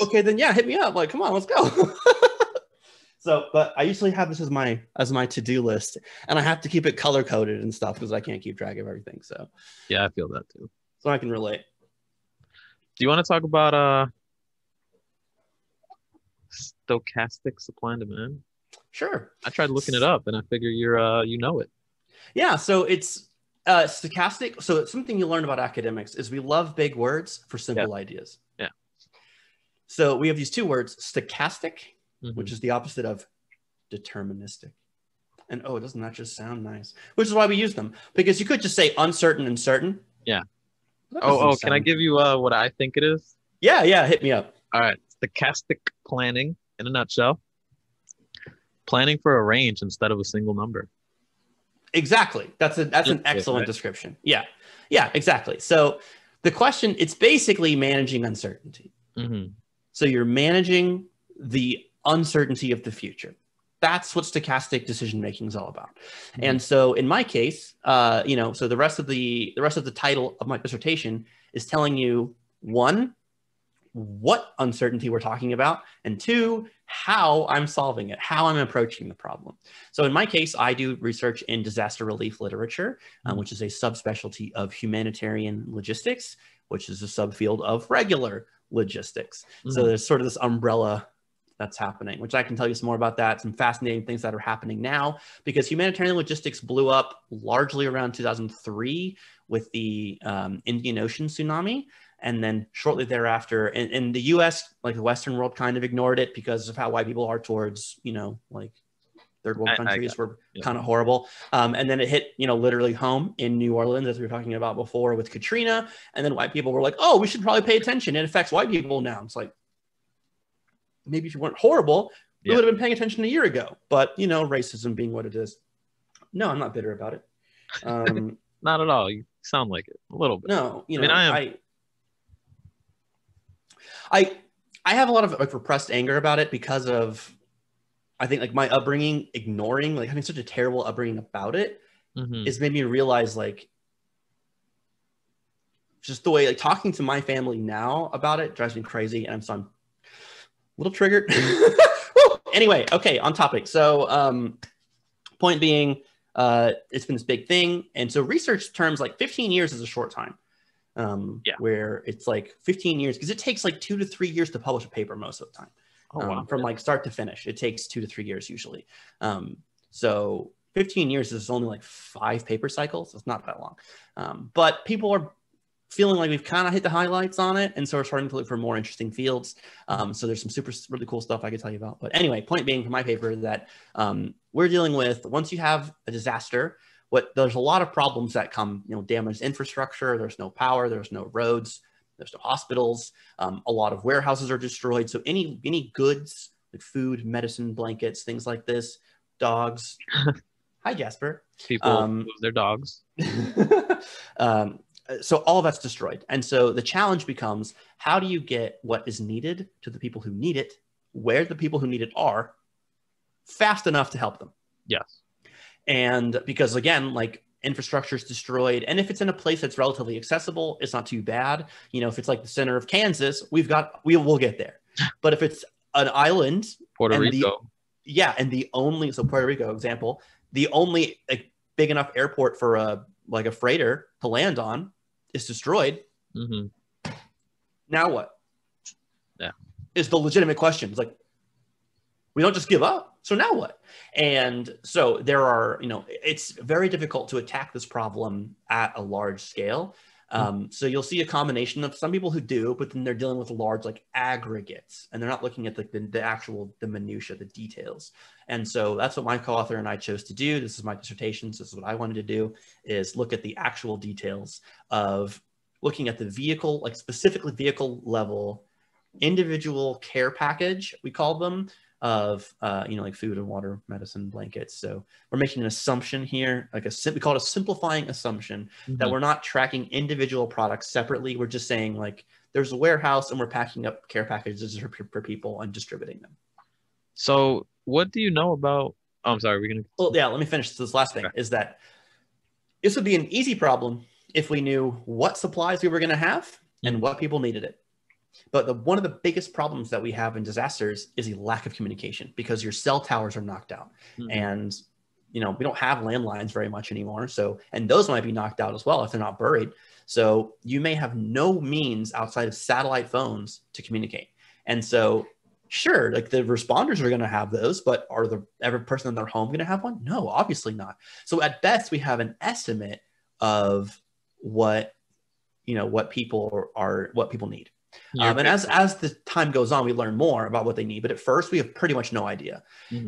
okay, then yeah, hit me up. Like, come on, let's go. So, but I usually have this as my to-do list, and I have to keep it color coded and stuff because I can't keep track of everything. So, Yeah, I feel that too. so I can relate. Do you want to talk about stochastic supply and demand? Sure. I tried looking it up and I figure you know it. Yeah. So it's stochastic. So it's something you learn about academics is we love big words for Yeah. simple ideas. Yeah. So we have these two words, stochastic, Mm-hmm. which is the opposite of deterministic. And oh, doesn't that just sound nice? Which is why we use them, because you could just say uncertain and certain. Yeah. That Oh, doesn't can I sound... give you what I think it is? Yeah, hit me up. All right. Stochastic planning in a nutshell. Planning for a range instead of a single number. Exactly. That's an excellent Right? description. Yeah, exactly. So the question, it's basically managing uncertainty. Mm-hmm. So you're managing the uncertainty of the future. That's what stochastic decision making is all about. Mm-hmm. And so in my case, so the rest of the title of my dissertation is telling you, one, what uncertainty we're talking about, and two, how I'm solving it, how I'm approaching the problem. So in my case, I do research in disaster relief literature, which is a subspecialty of humanitarian logistics, which is a subfield of regular logistics. So there's sort of this umbrella that's happening, which I can tell you some more about that, some fascinating things that are happening now, because humanitarian logistics blew up largely around 2003 with the Indian Ocean tsunami. And then shortly thereafter, in the US, like the Western world kind of ignored it because of how white people are towards, like third world countries were kind of horrible. And then it hit, literally home in New Orleans, as we were talking about before with Katrina. And then white people were like, oh, we should probably pay attention. It affects white people now. It's like, maybe if you weren't horrible, we would have been paying attention a year ago. But, racism being what it is. No, I'm not bitter about it. Not at all. You sound like it a little bit. No, I mean, I am. I have a lot of repressed anger about it because of, I think, like my upbringing, ignoring, like having such a terrible upbringing about it, has made me realize, like, just the way, like, talking to my family now about it drives me crazy, and I'm a little triggered. Anyway, okay, on topic. So, point being, it's been this big thing, and so research terms, like 15 years is a short time. Where it's like 15 years, because it takes like 2 to 3 years to publish a paper most of the time. From like start to finish, it takes 2 to 3 years usually. So 15 years is only like 5 paper cycles. So it's not that long. But people are feeling like we've kind of hit the highlights on it. And so we're starting to look for more interesting fields. So there's some really cool stuff I could tell you about. But anyway, point being for my paper that we're dealing with, once you have a disaster, there's a lot of problems that come, damaged infrastructure. There's no power, there's no roads, there's no hospitals. A lot of warehouses are destroyed. So any goods like food, medicine, blankets, things like this, dogs. Hi, Jasper. People lose their dogs. So all that's destroyed. And so the challenge becomes, how do you get what is needed to the people who need it, where the people who need it are, fast enough to help them? Yes. And because, again, like, infrastructure is destroyed, and if it's in a place that's relatively accessible, it's not too bad. If it's like the center of Kansas, we'll get there. But if it's an island, Puerto Rico, Puerto Rico example, the only big enough airport for a freighter to land on is destroyed. Now what? Yeah, is the legitimate question. It's like, we don't just give up. So now what? And so there are, it's very difficult to attack this problem at a large scale. So you'll see a combination of some people who do, but then they're dealing with large, like, aggregates, and they're not looking at the minutia, the details. And so that's what my co-author and I chose to do. This is my dissertation. So this is what I wanted to do, is look at the actual details of looking at the vehicle, like specifically vehicle level, individual care package, we call them, of like food and water, medicine, blankets. So we're making an assumption here, we call it a simplifying assumption, that we're not tracking individual products separately. We're just saying, like, there's a warehouse and we're packing up care packages for people and distributing them. So what do you know about, I'm sorry, well, yeah, let me finish this last thing. Is that this would be an easy problem if we knew what supplies we were going to have and what people needed it. But one of the biggest problems that we have in disasters is a lack of communication, because your cell towers are knocked out. And, we don't have landlines very much anymore. So, and those might be knocked out as well if they're not buried. So you may have no means outside of satellite phones to communicate. And so, sure, like the responders are going to have those, but are every person in their home going to have one? No, obviously not. So at best, we have an estimate of what people need. And as the time goes on, we learn more about what they need. But at first, we have pretty much no idea,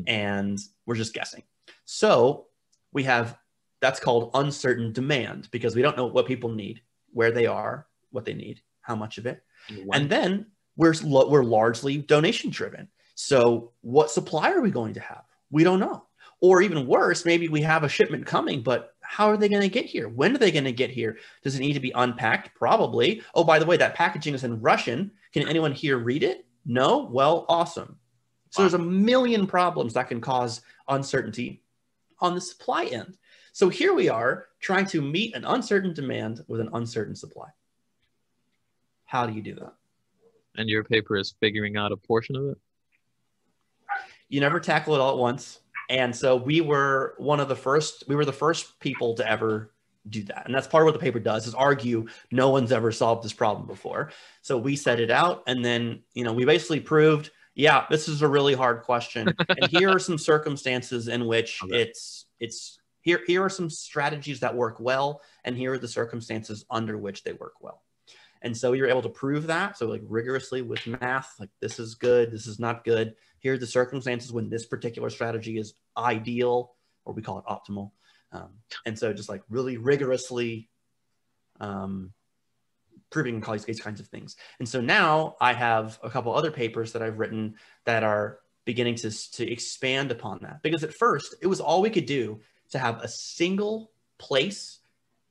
and we're just guessing. So that's called uncertain demand, because we don't know what people need, where they are, what they need, how much of it. And then we're largely donation driven. So what supply are we going to have? We don't know. Or even worse, maybe we have a shipment coming, but how are they going to get here? When are they going to get here? Does it need to be unpacked? Probably. Oh, by the way, that packaging is in Russian. Can anyone here read it? No? Well, awesome. So there's a million problems that can cause uncertainty on the supply end. So here we are trying to meet an uncertain demand with an uncertain supply. How do you do that? And your paper is figuring out a portion of it? You never tackle it all at once. And so we were the first people to ever do that. And that's part of what the paper does, is argue no one's ever solved this problem before. So we set it out, and then, we basically proved, yeah, this is a really hard question. And here are some circumstances in which here are some strategies that work well, and here are the circumstances under which they work well. And so we were able to prove that. So like rigorously with math, like this is good, this is not good. Here are the circumstances when this particular strategy is ideal, or we call it optimal. And so just like really rigorously proving these kinds of things. And so now I have a couple other papers that I've written that are beginning to expand upon that. Because at first, it was all we could do to have a single place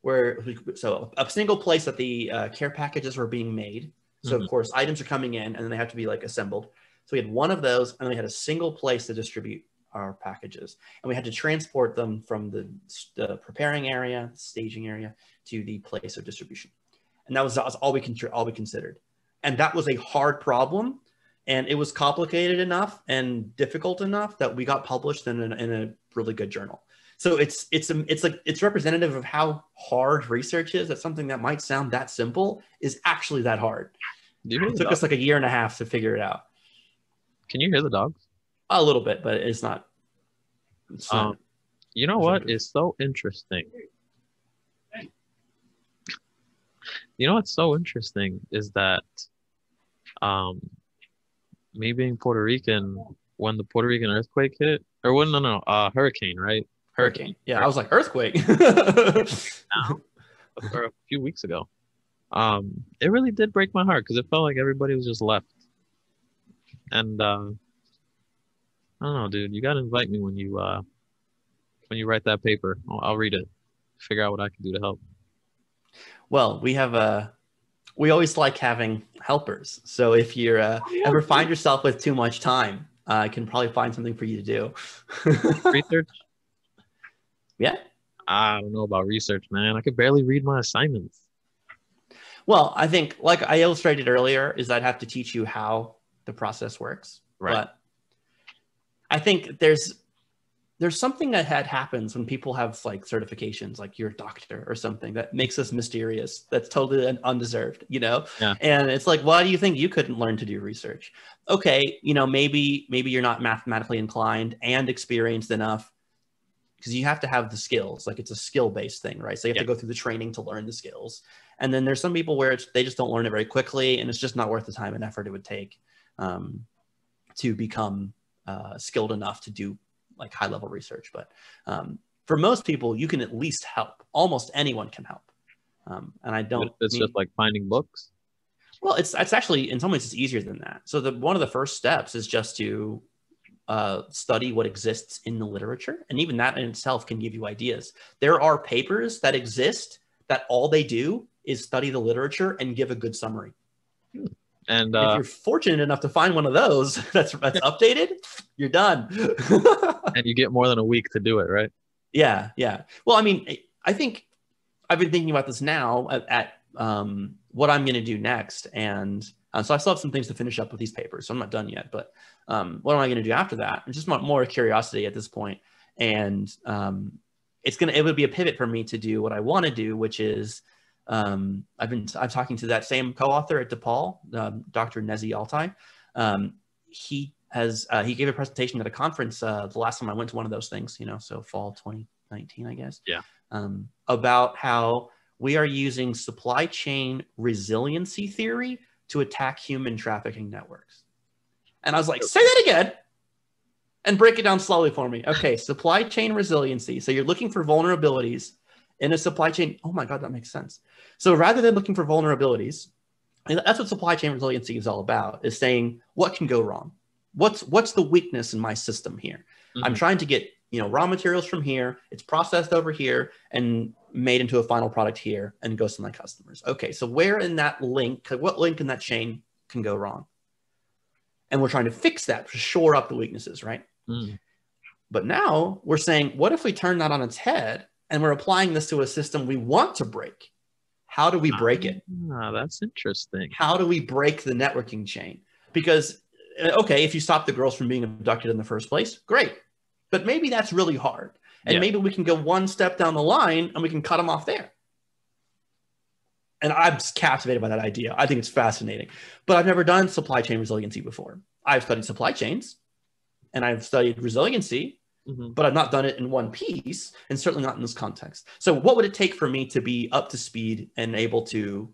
a single place that the care packages were being made. So of course, items are coming in, and then they have to be like assembled. So we had one of those, and then we had a single place to distribute our packages. And we had to transport them from the preparing area, staging area, to the place of distribution. And that was all we considered. And that was a hard problem. And it was complicated enough and difficult enough that we got published in a really good journal. So it's representative of how hard research is. That something that might sound that simple is actually that hard. It took us like 1.5 years to figure it out. Can you hear the dogs? A little bit, but it's not. You know what is so interesting? You know what's so interesting is that me being Puerto Rican, when the Puerto Rican earthquake hit, or hurricane, right? Hurricane. Yeah, I was like, earthquake. Now, or a few weeks ago. It really did break my heart, because it felt like everybody was just left. And I don't know, dude. You gotta invite me when you write that paper. I'll read it. Figure out what I can do to help. Well, we always like having helpers. So if you ever find yourself with too much time, I can probably find something for you to do. Research? Yeah. I don't know about research, man. I could barely read my assignments. Well, I think, like I illustrated earlier, is I'd have to teach you how the process works. Right. But I think there's something that happens when people have like certifications, like you're a doctor or something, that makes us mysterious. That's totally undeserved, Yeah. And it's like, why do you think you couldn't learn to do research? Okay, maybe you're not mathematically inclined and experienced enough, because you have to have the skills. Like it's a skill-based thing, right? So you have to go through the training to learn the skills. And then there's some people where they just don't learn it very quickly, and it's just not worth the time and effort it would take to become skilled enough to do like high level research. But for most people, you can at least help. Almost anyone can help. And I don't. It's just like finding books. Well, it's actually, in some ways, it's easier than that. So one of the first steps is just to study what exists in the literature. And even that in itself can give you ideas. There are papers that exist that all they do is study the literature and give a good summary. And if you're fortunate enough to find one of those that's updated, you're done. And you get more than a week to do it, right? Yeah, yeah. Well, I mean, I think I've been thinking about this now at what I'm going to do next. And So I still have some things to finish up with these papers, so I'm not done yet. But what am I going to do after that? I just want more curiosity at this point. And it would be a pivot for me to do what I want to do, which is I'm talking to that same co-author at DePaul, Dr. Nezi Altai. He gave a presentation at a conference the last time I went to one of those things, so fall 2019, I guess. Yeah. About how we are using supply chain resiliency theory to attack human trafficking networks. And I was like, say that again and break it down slowly for me. Okay, supply chain resiliency. So you're looking for vulnerabilities in a supply chain. Oh my God, that makes sense. So rather than looking for vulnerabilities, that's what supply chain resiliency is all about, is saying what can go wrong? What's the weakness in my system here? Mm-hmm. I'm trying to get raw materials from here, it's processed over here and made into a final product here and goes to my customers. Okay, so where in that link, what link in that chain can go wrong? And we're trying to fix that, to shore up the weaknesses, right? Mm. But now we're saying, what if we turn that on its head and we're applying this to a system we want to break? How do we break it? That's interesting. How do we break the networking chain? Because, okay, if you stop the girls from being abducted in the first place, great. But maybe that's really hard. And maybe we can go one step down the line and we can cut them off there. And I'm just captivated by that idea. I think it's fascinating. But I've never done supply chain resiliency before. I've studied supply chains and I've studied resiliency, but I've not done it in one piece and certainly not in this context. So what would it take for me to be up to speed and able to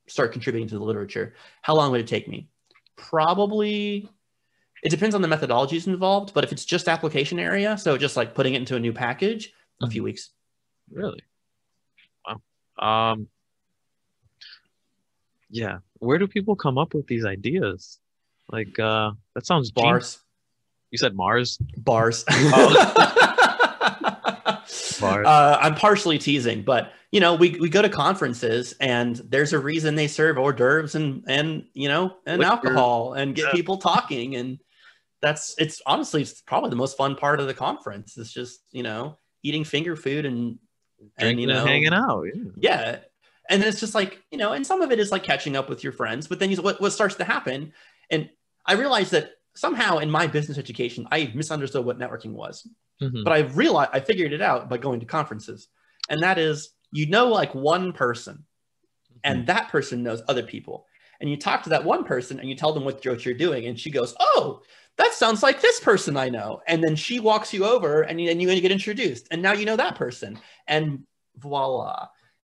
start contributing to the literature? How long would it take me? Probably... It depends on the methodologies involved, but if it's just application area, so just like putting it into a new package, a few weeks. Really? Wow. Yeah. Where do people come up with these ideas? Like, that sounds bars. You said Mars? Bars. Bars. I'm partially teasing, but we go to conferences and there's a reason they serve hors d'oeuvres and alcohol and get people talking, and it's probably the most fun part of the conference. It's just, eating finger food and drinking and hanging out. Yeah. And then it's just like, and some of it is like catching up with your friends, but then what starts to happen. And I realized that somehow in my business education, I misunderstood what networking was, but I figured it out by going to conferences. And that is, like one person and that person knows other people. And you talk to that one person and you tell them what you're doing. And she goes, oh, that sounds like this person I know. And then she walks you over and you get introduced. And now you know that person. And voila.